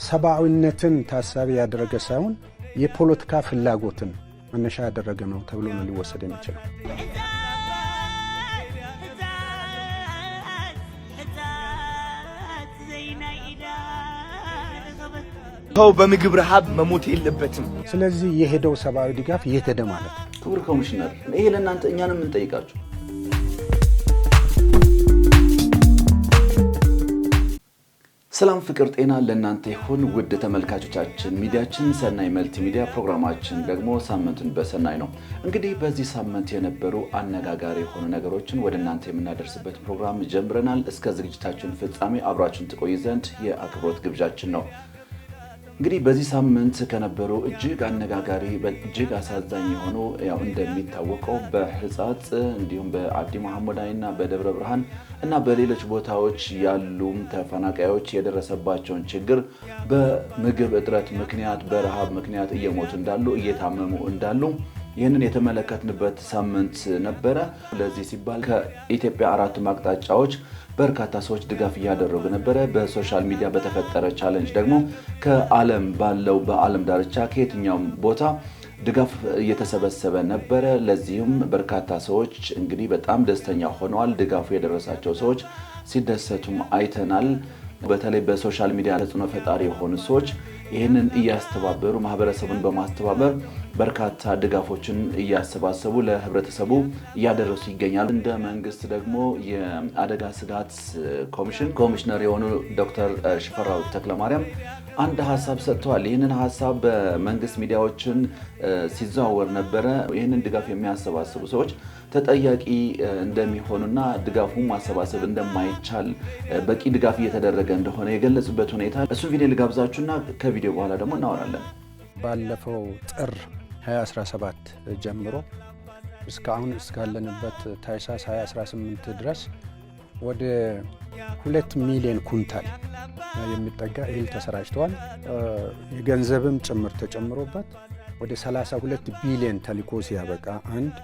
ሰብአዊነትን ታሳቢ ያደረገ ሳይሆን የፖለቲካ ፍላጎትን መነሻ ያደረገ ነው ተብሎ ነው ሊወሰድ የሚችለው። ሰው በምግብ ረሃብ መሞት የለበትም። ስለዚህ የሄደው ሰብአዊ ድጋፍ እየተደ ማለት ነው። ክቡር ኮሚሽነር፣ ይሄ ለእናንተ እኛንም እንጠይቃችሁ። ሰላም ፍቅር ጤና ለእናንተ ይሁን ውድ ተመልካቾቻችን። ሚዲያችን ሰናይ መልቲ ሚዲያ ፕሮግራማችን ደግሞ ሳምንቱን በሰናይ ነው። እንግዲህ በዚህ ሳምንት የነበሩ አነጋጋሪ የሆኑ ነገሮችን ወደ እናንተ የምናደርስበት ፕሮግራም ጀምረናል። እስከ ዝግጅታችን ፍጻሜ አብራችሁን ትቆዩ ዘንድ የአክብሮት ግብዣችን ነው። እንግዲህ በዚህ ሳምንት ከነበሩ እጅግ አነጋጋሪ እጅግ አሳዛኝ የሆኑ ያው እንደሚታወቀው በህጻጽ እንዲሁም በአዲ መሐመዳይና በደብረ ብርሃን እና በሌሎች ቦታዎች ያሉ ተፈናቃዮች የደረሰባቸውን ችግር በምግብ እጥረት ምክንያት በረሃብ ምክንያት እየሞቱ እንዳሉ እየታመሙ እንዳሉ ይህንን የተመለከትንበት ሳምንት ነበረ። ለዚህ ሲባል ከኢትዮጵያ አራቱም አቅጣጫዎች በርካታ ሰዎች ድጋፍ እያደረጉ ነበረ። በሶሻል ሚዲያ በተፈጠረ ቻሌንጅ ደግሞ ከዓለም ባለው በዓለም ዳርቻ ከየትኛውም ቦታ ድጋፍ እየተሰበሰበ ነበረ። ለዚህም በርካታ ሰዎች እንግዲህ በጣም ደስተኛ ሆነዋል። ድጋፉ የደረሳቸው ሰዎች ሲደሰቱም አይተናል። በተለይ በሶሻል ሚዲያ ተጽዕኖ ፈጣሪ የሆኑ ሰዎች ይህንን እያስተባበሩ ማህበረሰቡን በማስተባበር በርካታ ድጋፎችን እያሰባሰቡ ለህብረተሰቡ እያደረሱ ይገኛሉ። እንደ መንግስት ደግሞ የአደጋ ስጋት ኮሚሽነር የሆኑ ዶክተር ሽፈራው ተክለማርያም አንድ ሀሳብ ሰጥተዋል። ይህንን ሀሳብ በመንግስት ሚዲያዎችን ሲዘዋወር ነበረ። ይህንን ድጋፍ የሚያሰባስቡ ሰዎች ተጠያቂ እንደሚሆኑና ድጋፉን ማሰባሰብ እንደማይቻል በቂ ድጋፍ እየተደረገ እንደሆነ የገለጹበት ሁኔታ እሱን ቪዲዮ ልጋብዛችሁና ከቪዲዮ በኋላ ደግሞ እናወራለን። ባለፈው ጥር 2017 ጀምሮ እስካሁን እስካለንበት ታኅሳስ 2018 ድረስ ወደ 2 ሚሊዮን ኩንታል የሚጠጋ እህል ተሰራጭቷል። የገንዘብም ጭምር ተጨምሮበት ወደ 32 ቢሊዮን ተልኮ ሲያበቃ አንድ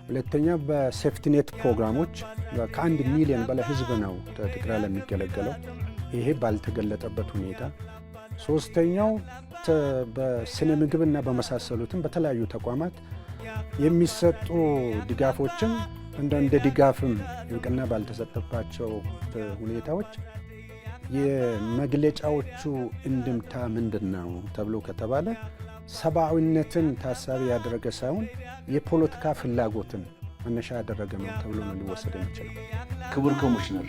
ሁለተኛ በሴፍቲኔት ፕሮግራሞች ከ1 ሚሊዮን በላይ ህዝብ ነው ትግራይ ላይ የሚገለገለው፣ ይሄ ባልተገለጠበት ሁኔታ። ሶስተኛው በስነ ምግብና በመሳሰሉትም በተለያዩ ተቋማት የሚሰጡ ድጋፎችን እንደ ድጋፍም እውቅና ባልተሰጠባቸው ሁኔታዎች የመግለጫዎቹ እንድምታ ምንድነው ተብሎ ከተባለ ሰብአዊነትን ታሳቢ ያደረገ ሳይሆን የፖለቲካ ፍላጎትን መነሻ ያደረገ ነው ተብሎ ነው ሊወሰድ የሚችለው። ክቡር ኮሚሽነር፣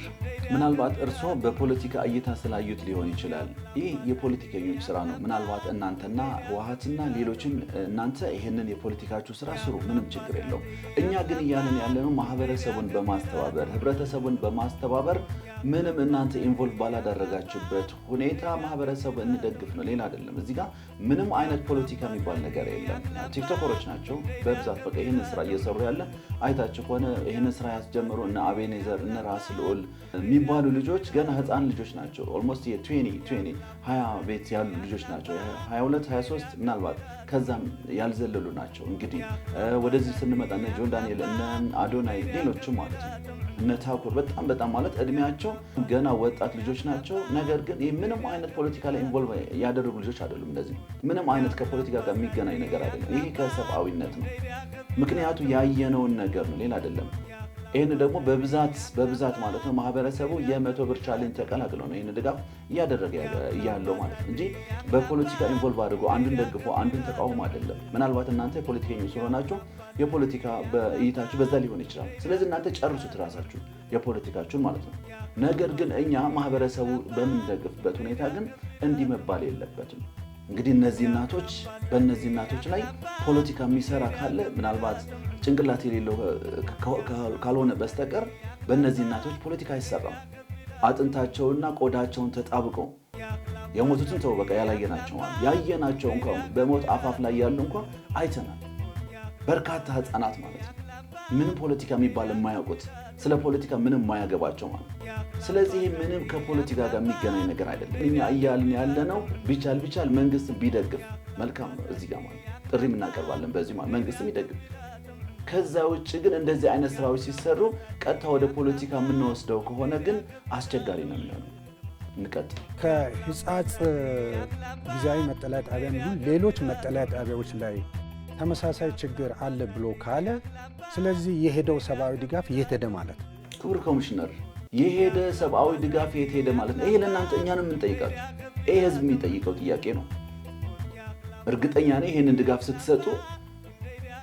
ምናልባት እርስዎ በፖለቲካ እይታ ስላዩት ሊሆን ይችላል። ይህ የፖለቲከኞች ስራ ነው። ምናልባት እናንተና ህወሓትና ሌሎችም እናንተ ይህንን የፖለቲካችሁ ስራ ስሩ፣ ምንም ችግር የለው። እኛ ግን እያለን ያለነው ማህበረሰቡን በማስተባበር ህብረተሰቡን በማስተባበር ምንም እናንተ ኢንቮልቭ ባላደረጋችሁበት ሁኔታ ማህበረሰቡ እንደግፍ ነው፣ ሌላ አይደለም። እዚህ ጋር ምንም አይነት ፖለቲካ የሚባል ነገር የለም። ቲክቶከሮች ናቸው በብዛት በቃ ይህንን ስራ እየሰሩ ያለ። አይታችሁ ከሆነ ይህንን ስራ ያስጀምሩ እነ አቤኔዘር እነ ራስ ልዑል የሚባሉ ልጆች ገና ህፃን ልጆች ናቸው። ኦልሞስት የ20 ቤት ያሉ ልጆች ናቸው። 22 23 ምናልባት ከዛም ያልዘለሉ ናቸው። እንግዲህ ወደዚህ ስንመጣ እነ ጆን ዳንኤል እነ አዶናይ ሌሎችም ማለት ነው እነ ታኩር በጣም ማለት እድሜያቸው ገና ወጣት ልጆች ናቸው። ነገር ግን ይህ ምንም አይነት ፖለቲካ ላይ ኢንቮልቭ ያደረጉ ልጆች አይደሉም። እንደዚህ ምንም አይነት ከፖለቲካ ጋር የሚገናኝ ነገር አይደለም። ይህ ከሰብአዊነት ነው። ምክንያቱ ያየነውን ነገር ነው፣ ሌላ አይደለም። ይህን ደግሞ በብዛት ማለት ነው ማህበረሰቡ የ100 ብር ቻሌንጅ ተቀላቅሎ ነው ይህን ድጋፍ እያደረገ ያለው ማለት ነው እንጂ በፖለቲካ ኢንቮልቭ አድርጎ አንዱን ደግፎ አንዱን ተቃውሞ አይደለም። ምናልባት እናንተ ፖለቲከኞች ስለሆናችሁ የፖለቲካ በእይታችሁ በዛ ሊሆን ይችላል። ስለዚህ እናንተ ጨርሱት ራሳችሁ የፖለቲካችሁን ማለት ነው። ነገር ግን እኛ ማህበረሰቡ በምንደግፍበት ሁኔታ ግን እንዲህ መባል የለበትም። እንግዲህ በእነዚህ እናቶች ላይ ፖለቲካ የሚሰራ ካለ ምናልባት ጭንቅላት የሌለው ካልሆነ በስተቀር በእነዚህ እናቶች ፖለቲካ አይሰራም። አጥንታቸውና ቆዳቸውን ተጣብቀው የሞቱትን ተው በቃ ያላየናቸው ማለት ያየናቸው እንኳን በሞት አፋፍ ላይ ያሉ እንኳን አይተናል። በርካታ ህፃናት ማለት ነው ምንም ፖለቲካ የሚባል የማያውቁት ስለ ፖለቲካ ምንም የማያገባቸው ማለት። ስለዚህ ምንም ከፖለቲካ ጋር የሚገናኝ ነገር አይደለም። እኛ እያልን ያለነው ቢቻል መንግስት ቢደግፍ መልካም ነው። እዚህ ጋር ማለት ጥሪ እናቀርባለን በዚህ ማለት መንግስትም ይደግፍ። ከዛ ውጭ ግን እንደዚህ አይነት ስራዎች ሲሰሩ ቀጥታ ወደ ፖለቲካ የምንወስደው ከሆነ ግን አስቸጋሪ ነው የሚሆነው። እንቀጥል። ከህጻጽ ጊዜያዊ መጠለያ ጣቢያ ይሁን ሌሎች መጠለያ ጣቢያዎች ላይ ተመሳሳይ ችግር አለ ብሎ ካለ ስለዚህ የሄደው ሰብአዊ ድጋፍ የት ሄደ ማለት ነው? ክቡር ኮሚሽነር የሄደ ሰብአዊ ድጋፍ የት ሄደ ማለት ነው? ይሄ ለእናንተ እኛንም የምንጠይቃችሁ ይሄ ህዝብ የሚጠይቀው ጥያቄ ነው። እርግጠኛ ነኝ ይህንን ድጋፍ ስትሰጡ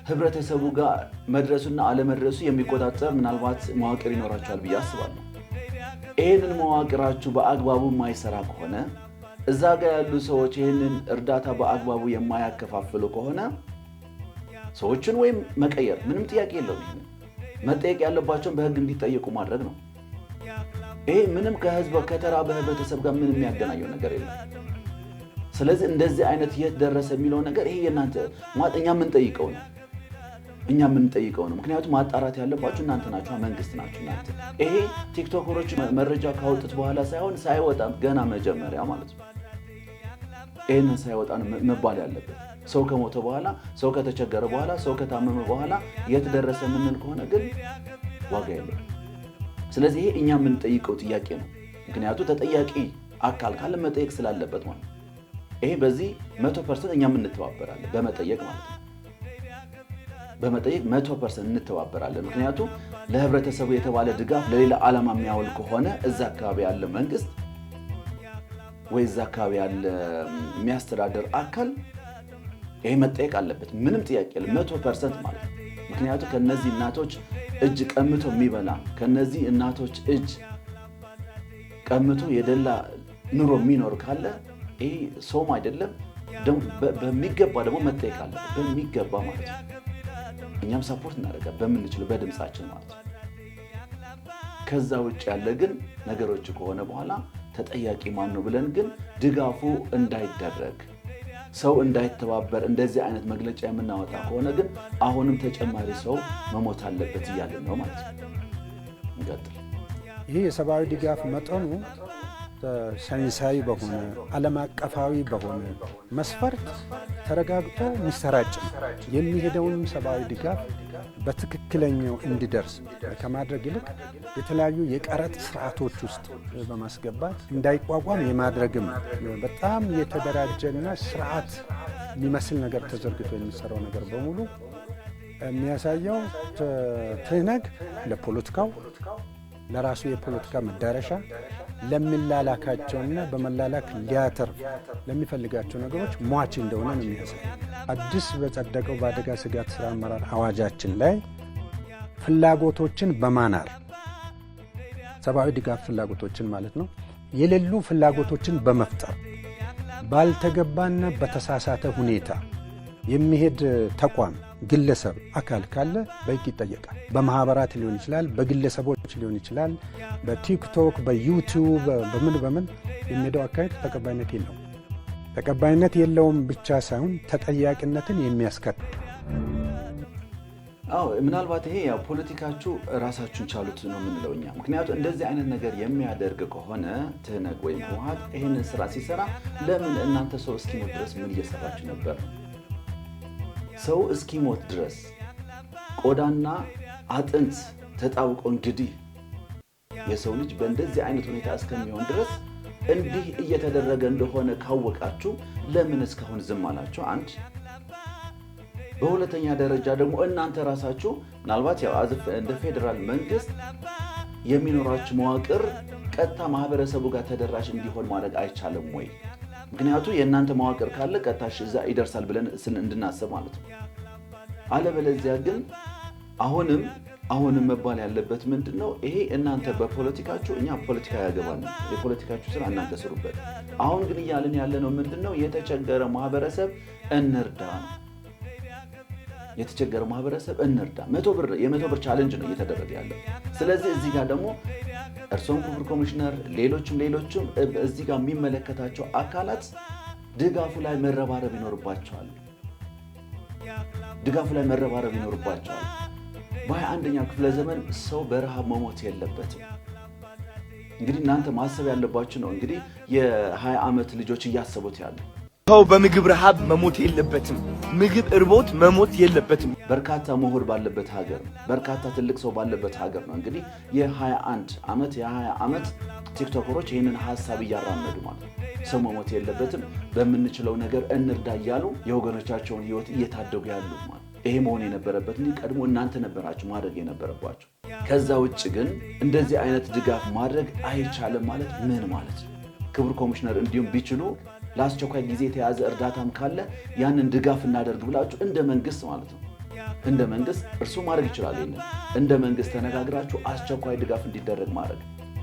ህብረተሰቡ ጋር መድረሱና አለመድረሱ የሚቆጣጠር ምናልባት መዋቅር ይኖራችኋል ብዬ አስባለሁ። ይህንን መዋቅራችሁ በአግባቡ የማይሰራ ከሆነ እዛ ጋር ያሉ ሰዎች ይህንን እርዳታ በአግባቡ የማያከፋፍሉ ከሆነ ሰዎችን ወይም መቀየር ምንም ጥያቄ የለውም። ይህንን መጠየቅ ያለባቸውን በህግ እንዲጠየቁ ማድረግ ነው። ይሄ ምንም ከህዝብ ከተራ በህብረተሰብ ጋር ምንም የሚያገናኘው ነገር የለም። ስለዚህ እንደዚህ አይነት የት ደረሰ የሚለው ነገር ይሄ የእናንተ እኛ የምንጠይቀው ነው። ምክንያቱም ማጣራት ያለባችሁ እናንተ ናችሁ፣ መንግስት ናችሁ እናንተ። ይሄ ቲክቶከሮች መረጃ ካወጡት በኋላ ሳይሆን ሳይወጣ ገና መጀመሪያ ማለት ነው። ይሄንን ሳይወጣ መባል ያለበት ሰው ከሞተ በኋላ፣ ሰው ከተቸገረ በኋላ፣ ሰው ከታመመ በኋላ የት ደረሰ የምንል ከሆነ ግን ዋጋ የለውም። ስለዚህ ይሄ እኛ የምንጠይቀው ጥያቄ ነው። ምክንያቱም ተጠያቂ አካል ካለ መጠየቅ ስላለበት ማለት ነው። ይሄ በዚህ 100% እኛ እንተባበራለን በመጠየቅ ማለት ነው። በመጠየቅ 100% እንተባበራለን። ምክንያቱም ለህብረተሰቡ የተባለ ድጋፍ ለሌላ ዓላማ የሚያውል ከሆነ እዛ አካባቢ ያለ መንግስት ወይ እዛ አካባቢ ያለ የሚያስተዳድር አካል ይሄ መጠየቅ አለበት። ምንም ጥያቄ የለም 100% ማለት ነው። ምክንያቱም ከነዚህ እናቶች እጅ ቀምቶ የሚበላ ከነዚህ እናቶች እጅ ቀምቶ የደላ ኑሮ የሚኖር ካለ ይሄ ሰውም አይደለም። በሚገባ ደግሞ መጠየቅ አለበት በሚገባ ማለት ነው። እኛም ሰፖርት እናደርጋለን በምንችለው በድምጻችን ማለት ነው። ከዛ ውጭ ያለ ግን ነገሮች ከሆነ በኋላ ተጠያቂ ማን ነው ብለን ግን ድጋፉ እንዳይደረግ ሰው እንዳይተባበር እንደዚህ አይነት መግለጫ የምናወጣ ከሆነ ግን አሁንም ተጨማሪ ሰው መሞት አለበት እያልን ነው ማለት ነው። እንቀጥል። ይህ የሰብአዊ ድጋፍ መጠኑ ሳይንሳዊ በሆነ ዓለም አቀፋዊ በሆነ መስፈርት ተረጋግጦ የሚሰራጭ የሚሄደውንም ሰብአዊ ድጋፍ በትክክለኛው እንዲደርስ ከማድረግ ይልቅ የተለያዩ የቀረጥ ስርዓቶች ውስጥ በማስገባት እንዳይቋቋም የማድረግም በጣም የተደራጀና ስርዓት የሚመስል ነገር ተዘርግቶ የሚሰራው ነገር በሙሉ የሚያሳየው ትህነግ ለፖለቲካው ለራሱ የፖለቲካ መዳረሻ ለምላላካቸውና በመላላክ ሊያተርፍ ለሚፈልጋቸው ነገሮች ሟች እንደሆነ ነው የሚያሳይ። አዲስ በጸደቀው በአደጋ ስጋት ስራ አመራር አዋጃችን ላይ ፍላጎቶችን በማናር ሰብአዊ ድጋፍ ፍላጎቶችን ማለት ነው የሌሉ ፍላጎቶችን በመፍጠር ባልተገባና በተሳሳተ ሁኔታ የሚሄድ ተቋም ግለሰብ አካል ካለ በሕግ ይጠየቃል። በማህበራት ሊሆን ይችላል፣ በግለሰቦች ሊሆን ይችላል፣ በቲክቶክ በዩቲዩብ በምን የሚሄደው አካሄድ ተቀባይነት የለውም። ተቀባይነት የለውም ብቻ ሳይሆን ተጠያቂነትን የሚያስከትል። ምናልባት ይሄ ያው ፖለቲካችሁ ራሳችሁን ቻሉት ነው የምንለው እኛ። ምክንያቱም እንደዚህ አይነት ነገር የሚያደርግ ከሆነ ትህነግ ወይም ህወሓት ይህንን ስራ ሲሰራ ለምን እናንተ ሰው እስኪሞት ድረስ ምን እየሰራችሁ ነበር? ሰው እስኪሞት ድረስ ቆዳና አጥንት ተጣብቆ እንግዲህ የሰው ልጅ በእንደዚህ አይነት ሁኔታ እስከሚሆን ድረስ እንዲህ እየተደረገ እንደሆነ ካወቃችሁ ለምን እስካሁን ዝም አላችሁ? አንድ በሁለተኛ ደረጃ ደግሞ እናንተ ራሳችሁ ምናልባት ያው እንደ ፌዴራል መንግስት የሚኖራችሁ መዋቅር ቀጥታ ማህበረሰቡ ጋር ተደራሽ እንዲሆን ማድረግ አይቻልም ወይ? ምክንያቱም የእናንተ መዋቅር ካለ ቀጥታሽ እዛ ይደርሳል ብለን እንድናስብ ማለት ነው። አለበለዚያ ግን አሁንም መባል ያለበት ምንድነው? ይሄ እናንተ በፖለቲካችሁ እኛ ፖለቲካ ያገባል፣ የፖለቲካችሁ ስራ እናንተ ስሩበት። አሁን ግን እያልን ያለነው ምንድነው? የተቸገረ ማህበረሰብ እንርዳ ነው። የተቸገረ ማህበረሰብ እንርዳ። የ100 ብር ቻሌንጅ ነው እየተደረገ ያለው። ስለዚህ እዚህ ጋር ደግሞ እርሶም ክቡር ኮሚሽነር ሌሎችም እዚህ ጋር የሚመለከታቸው አካላት ድጋፉ ላይ መረባረብ ይኖርባቸዋል። በ21ኛው ክፍለ ዘመን ሰው በረሃብ መሞት የለበትም። እንግዲህ እናንተ ማሰብ ያለባችሁ ነው። እንግዲህ የ20 ዓመት ልጆች እያሰቡት ያሉ ሰው በምግብ ረሃብ መሞት የለበትም። ምግብ እርቦት መሞት የለበትም። በርካታ ምሁር ባለበት ሀገር፣ በርካታ ትልቅ ሰው ባለበት ሀገር ነው እንግዲህ የ20 ዓመት ቲክቶከሮች ይህንን ሐሳብ እያራመዱ ማለት ነው። ሰው መሞት የለበትም፣ በምንችለው ነገር እንርዳ እያሉ የወገኖቻቸውን ህይወት እየታደጉ ያሉት ማለት ይሄ መሆን የነበረበት እንጂ ቀድሞ እናንተ ነበራችሁ ማድረግ የነበረባችሁ። ከዛ ውጭ ግን እንደዚህ አይነት ድጋፍ ማድረግ አይቻልም ማለት ምን ማለት ነው? ክቡር ኮሚሽነር እንዲሁም ቢችሉ ለአስቸኳይ ጊዜ የተያዘ እርዳታም ካለ ያንን ድጋፍ እናደርግ ብላችሁ እንደ መንግስት ማለት ነው እንደ መንግስት እርሱ ማድረግ ይችላል። እንደ መንግስት ተነጋግራችሁ አስቸኳይ ድጋፍ እንዲደረግ ማድረግ፣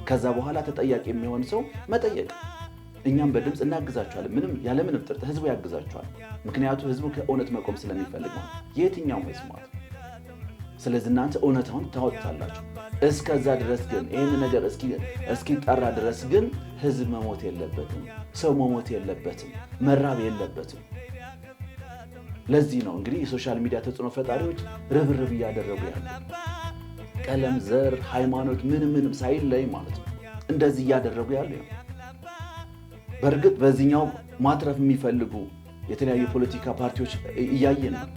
ከዛ በኋላ ተጠያቂ የሚሆን ሰው መጠየቅ። እኛም በድምፅ እናግዛችኋለን። ያለምንም ጥርጥር ህዝቡ ያግዛችኋል። ምክንያቱም ህዝቡ ከእውነት መቆም ስለሚፈልግ ማለት የትኛውም ህዝብ ማለት። ስለዚህ እናንተ እውነታውን ታወጣላችሁ። እስከዛ ድረስ ግን ይህን ነገር እስኪጠራ ድረስ ግን ህዝብ መሞት የለበትም፣ ሰው መሞት የለበትም፣ መራብ የለበትም። ለዚህ ነው እንግዲህ የሶሻል ሚዲያ ተጽዕኖ ፈጣሪዎች ርብርብ እያደረጉ ያሉ ቀለም፣ ዘር፣ ሃይማኖት ምንም ሳይለይ ማለት ነው እንደዚህ እያደረጉ ያሉ ነው። በእርግጥ በዚህኛው ማትረፍ የሚፈልጉ የተለያዩ ፖለቲካ ፓርቲዎች እያየን ነው።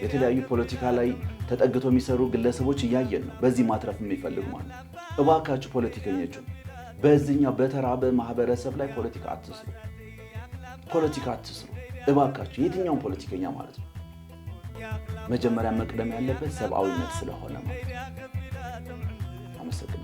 የተለያዩ ፖለቲካ ላይ ተጠግቶ የሚሰሩ ግለሰቦች እያየን ነው። በዚህ ማትረፍ የሚፈልጉ ማለት ነው። እባካችሁ ፖለቲከኞቹ በዚህኛው በተራበ ማህበረሰብ ላይ ፖለቲካ አትስሩ እባካችሁ። የትኛውም ፖለቲከኛ ማለት ነው መጀመሪያ መቅደም ያለበት ሰብአዊነት ስለሆነ ማለት ነው። አመሰግናለሁ።